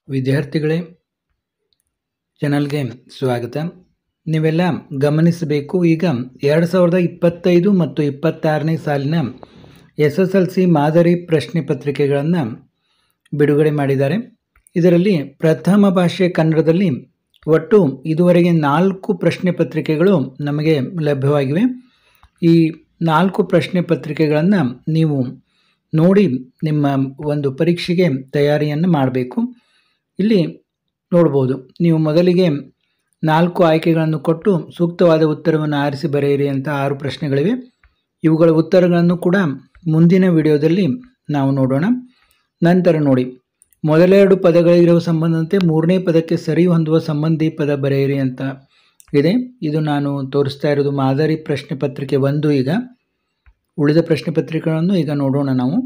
ವಿದ್ಯಾರ್ಥಿಗಳೇ, ಚಾನಲ್ಗೆ ಸ್ವಾಗತ. ನೀವೆಲ್ಲ ಗಮನಿಸಬೇಕು, ಈಗ 2025 ಮತ್ತು 26ನೇ ಸಾಲಿನ SSLC ಮಾದರಿ ಪ್ರಶ್ನೆ ಪತ್ರಿಕೆಗಳನ್ನು ಬಿಡುಗಡೆ ಮಾಡಿದ್ದಾರೆ. ಇದರಲ್ಲಿ ಪ್ರಥಮ ಭಾಷೆ ಕನ್ನಡದಲ್ಲಿ ಒಟ್ಟು ಇದುವರೆಗೆ 4 ಪ್ರಶ್ನೆ ಪತ್ರಿಕೆಗಳು ನಮಗೆ ಲಭ್ಯವಾಗಿವೆ. ಈ 4 ಪ್ರಶ್ನೆ ಪತ್ರಿಕೆಗಳನ್ನು ನೀವು ನೋಡಿ ನಿಮ್ಮ ಒಂದು ಪರೀಕ್ಷೆಗೆ ತಯಾರಿಯನ್ನು ಮಾಡಬೇಕು. ಇಲ್ಲಿ ನೋಡ್ಬೋದು, ನೀವು ಮೊದಲಿಗೆ 4 ಆಯ್ಕೆಗಳನ್ನು ಕೊಟ್ಟು ಸೂಕ್ತವಾದ ಉತ್ತರವನ್ನು ಆರಿಸಿ ಬರೆಯಿರಿ ಅಂತ 6 ಪ್ರಶ್ನೆಗಳಿವೆ. ಇವುಗಳ ಉತ್ತರಗಳನ್ನು ಕೂಡ ಮುಂದಿನ ವಿಡಿಯೋದಲ್ಲಿ ನಾವು ನೋಡೋಣ. ನಂತರ ನೋಡಿ, ಮೊದಲೆರಡು ಪದಗಳಿರುವ ಸಂಬಂಧದಂತೆ 3ನೇ ಪದಕ್ಕೆ ಸರಿ ಹೊಂದುವ ಸಂಬಂಧಿ ಪದ ಬರೆಯಿರಿ ಅಂತ ಇದೆ. ಇದು ನಾನು ತೋರಿಸ್ತಾ ಇರೋದು ಮಾದರಿ ಪ್ರಶ್ನೆ ಪತ್ರಿಕೆ 1. ಈಗ ಉಳಿದ ಪ್ರಶ್ನೆ ಪತ್ರಿಕೆಗಳನ್ನು ಈಗ ನೋಡೋಣ ನಾವು.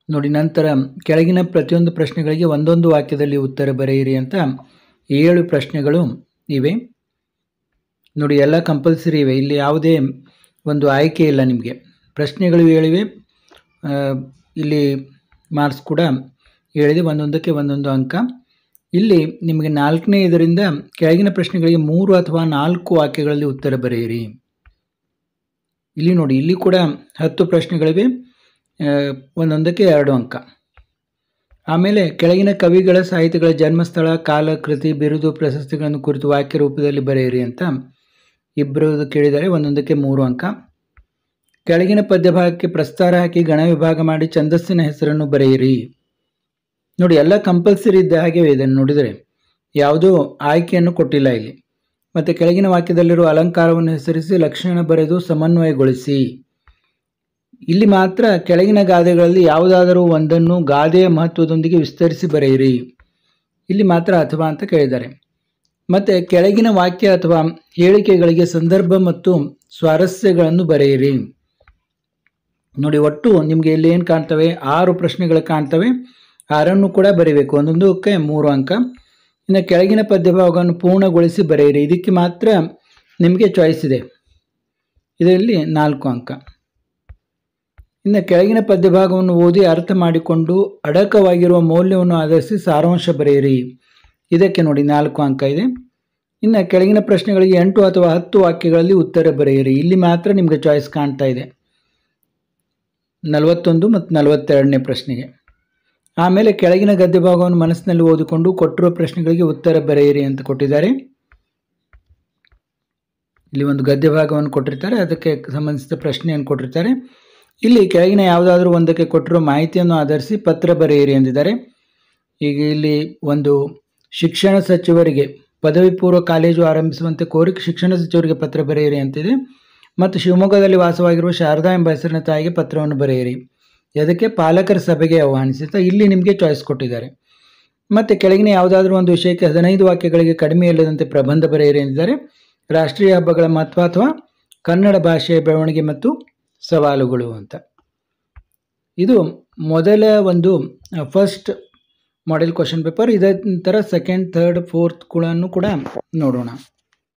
ನೋಡಿ, ನಂತರ ಕೆಳಗಿನ ಪ್ರತಿಯೊಂದು ಪ್ರಶ್ನೆಗಳಿಗೆ ಒಂದೊಂದು ವಾಕ್ಯದಲ್ಲಿ ಉತ್ತರ ಬರೆಯಿರಿ ಅಂತ 7 ಪ್ರಶ್ನೆಗಳು ಇವೆ. ನೋಡಿ, ಎಲ್ಲ ಕಂಪಲ್ಸರಿ ಇವೆ, ಇಲ್ಲಿ ಯಾವುದೇ ಒಂದು ಆಯ್ಕೆ ಇಲ್ಲ. ನಿಮಗೆ ಪ್ರಶ್ನೆಗಳು ಹೇಳಿವೆ, ಇಲ್ಲಿ ಮಾರ್ಕ್ಸ್ ಕೂಡ ಹೇಳಿದೆ, ಒಂದೊಂದಕ್ಕೆ ಒಂದೊಂದು ಅಂಕ. ಇಲ್ಲಿ ನಿಮಗೆ 4ನೇ ಇದರಿಂದ ಕೆಳಗಿನ ಪ್ರಶ್ನೆಗಳಿಗೆ 3 ಅಥವಾ 4 ವಾಕ್ಯಗಳಲ್ಲಿ ಉತ್ತರ ಬರೆಯಿರಿ. ಇಲ್ಲಿ ನೋಡಿ, ಇಲ್ಲಿ ಕೂಡ 10 ಪ್ರಶ್ನೆಗಳಿವೆ, ಒಂದೊಂದಕ್ಕೆ 2 ಅಂಕ. ಆಮೇಲೆ ಕೆಳಗಿನ ಕವಿಗಳ ಸಾಹಿತಿಗಳ ಜನ್ಮಸ್ಥಳ, ಕಾಲ, ಕೃತಿ, ಬಿರುದು, ಪ್ರಶಸ್ತಿಗಳನ್ನು ಕುರಿತು ವಾಕ್ಯ ರೂಪದಲ್ಲಿ ಬರೆಯಿರಿ ಅಂತ 2 ಕೇಳಿದರೆ, ಒಂದೊಂದಕ್ಕೆ 3 ಅಂಕ. ಕೆಳಗಿನ ಪದ್ಯಭಾಗಕ್ಕೆ ಪ್ರಸ್ತಾರ ಹಾಕಿ ಗಣ ವಿಭಾಗ ಮಾಡಿ ಛಂದಸ್ಸಿನ ಹೆಸರನ್ನು ಬರೆಯಿರಿ. ನೋಡಿ, ಎಲ್ಲ ಕಂಪಲ್ಸರಿ ಇದ್ದ ಹಾಗೆ ಇದನ್ನು ನೋಡಿದರೆ ಯಾವುದೂ ಆಯ್ಕೆಯನ್ನು ಕೊಟ್ಟಿಲ್ಲ ಇಲ್ಲಿ. ಮತ್ತು ಕೆಳಗಿನ ವಾಕ್ಯದಲ್ಲಿರುವ ಅಲಂಕಾರವನ್ನು ಹೆಸರಿಸಿ ಲಕ್ಷಣ ಬರೆದು ಸಮನ್ವಯಗೊಳಿಸಿ. ಇಲ್ಲಿ ಮಾತ್ರ ಕೆಳಗಿನ ಗಾದೆಗಳಲ್ಲಿ ಯಾವುದಾದರೂ ಒಂದನ್ನು ಗಾದೆಯ ಮಹತ್ವದೊಂದಿಗೆ ವಿಸ್ತರಿಸಿ ಬರೆಯಿರಿ. ಇಲ್ಲಿ ಮಾತ್ರ ಅಥವಾ ಅಂತ ಕೇಳಿದ್ದಾರೆ. ಮತ್ತು ಕೆಳಗಿನ ವಾಕ್ಯ ಅಥವಾ ಹೇಳಿಕೆಗಳಿಗೆ ಸಂದರ್ಭ ಮತ್ತು ಸ್ವಾರಸ್ಯಗಳನ್ನು ಬರೆಯಿರಿ. ನೋಡಿ, ಒಟ್ಟು ನಿಮಗೆ ಇಲ್ಲಿ ಏನು ಕಾಣ್ತವೆ, 6 ಪ್ರಶ್ನೆಗಳು ಕಾಣ್ತವೆ. 6 ಕೂಡ ಬರೀಬೇಕು, ಒಂದೊಂದಕ್ಕೆ 3 ಅಂಕ. ಇನ್ನು ಕೆಳಗಿನ ಪದ್ಯಭಾಗವನ್ನು ಪೂರ್ಣಗೊಳಿಸಿ ಬರೆಯಿರಿ. ಇದಕ್ಕೆ ಮಾತ್ರ ನಿಮಗೆ ಚಾಯ್ಸ್ ಇದೆ, ಇದರಲ್ಲಿ 4 ಅಂಕ. ಇನ್ನು ಕೆಳಗಿನ ಪದ್ಯಭಾಗವನ್ನು ಓದಿ ಅರ್ಥ ಮಾಡಿಕೊಂಡು ಅಡಕವಾಗಿರುವ ಮೌಲ್ಯವನ್ನು ಆಧರಿಸಿ ಸಾರಾಂಶ ಬರೆಯಿರಿ. ಇದಕ್ಕೆ ನೋಡಿ 4 ಅಂಕ ಇದೆ. ಇನ್ನು ಕೆಳಗಿನ ಪ್ರಶ್ನೆಗಳಿಗೆ 8 ಅಥವಾ 10 ವಾಕ್ಯಗಳಲ್ಲಿ ಉತ್ತರ ಬರೆಯಿರಿ. ಇಲ್ಲಿ ಮಾತ್ರ ನಿಮಗೆ ಚಾಯ್ಸ್ ಕಾಣ್ತಾ ಇದೆ, 41 ಮತ್ತು 42ನೇ ಪ್ರಶ್ನೆಗೆ. ಆಮೇಲೆ ಕೆಳಗಿನ ಗದ್ಯ ಭಾಗವನ್ನು ಮನಸ್ಸಿನಲ್ಲಿ ಓದಿಕೊಂಡು ಕೊಟ್ಟಿರುವ ಪ್ರಶ್ನೆಗಳಿಗೆ ಉತ್ತರ ಬರೆಯಿರಿ ಅಂತ ಕೊಟ್ಟಿದ್ದಾರೆ. ಇಲ್ಲಿ ಒಂದು ಗದ್ಯ ಭಾಗವನ್ನು ಕೊಟ್ಟಿರ್ತಾರೆ, ಅದಕ್ಕೆ ಸಂಬಂಧಿಸಿದ ಪ್ರಶ್ನೆಯನ್ನು ಕೊಟ್ಟಿರ್ತಾರೆ. ಇಲ್ಲಿ ಕೆಳಗಿನ ಯಾವುದಾದ್ರೂ ಒಂದಕ್ಕೆ ಕೊಟ್ಟಿರೋ ಮಾಹಿತಿಯನ್ನು ಆಧರಿಸಿ ಪತ್ರ ಬರೆಯಿರಿ ಎಂದಿದ್ದಾರೆ. ಈಗ ಇಲ್ಲಿ ಒಂದು ಶಿಕ್ಷಣ ಸಚಿವರಿಗೆ ಪದವಿ ಪೂರ್ವ ಕಾಲೇಜು ಆರಂಭಿಸುವಂತೆ ಕೋರಿ ಶಿಕ್ಷಣ ಸಚಿವರಿಗೆ ಪತ್ರ ಬರೆಯಿರಿ ಅಂತಿದೆ. ಮತ್ತು ಶಿವಮೊಗ್ಗದಲ್ಲಿ ವಾಸವಾಗಿರುವ ಶಾರದಾ ಎಂಬ ಹೆಸರಿನ ತಾಯಿಗೆ ಪತ್ರವನ್ನು ಬರೆಯಿರಿ. ಅದಕ್ಕೆ ಪಾಲಕರ ಸಭೆಗೆ ಆಹ್ವಾನಿಸುತ್ತಾ ಇಲ್ಲಿ ನಿಮಗೆ ಚಾಯ್ಸ್ ಕೊಟ್ಟಿದ್ದಾರೆ. ಮತ್ತು ಕೆಳಗಿನ ಯಾವುದಾದ್ರೂ ಒಂದು ವಿಷಯಕ್ಕೆ 15 ವಾಕ್ಯಗಳಿಗೆ ಕಡಿಮೆ ಇಲ್ಲದಂತೆ ಪ್ರಬಂಧ ಬರೆಯಿರಿ ಎಂದಿದ್ದಾರೆ. ರಾಷ್ಟ್ರೀಯ ಹಬ್ಬಗಳ ಮಹತ್ವ ಅಥವಾ ಕನ್ನಡ ಭಾಷೆಯ ಬೆಳವಣಿಗೆ ಮತ್ತು ಸವಾಲುಗಳು ಅಂತ. ಇದು ಮೊದಲ ಒಂದು ಫಸ್ಟ್ ಮಾಡೆಲ್ ಕ್ವಶನ್ ಪೇಪರ್. ಇದೇ ಥರ ಸೆಕೆಂಡ್, ಥರ್ಡ್, ಫೋರ್ತ್ ಕೂಡ ನೋಡೋಣ.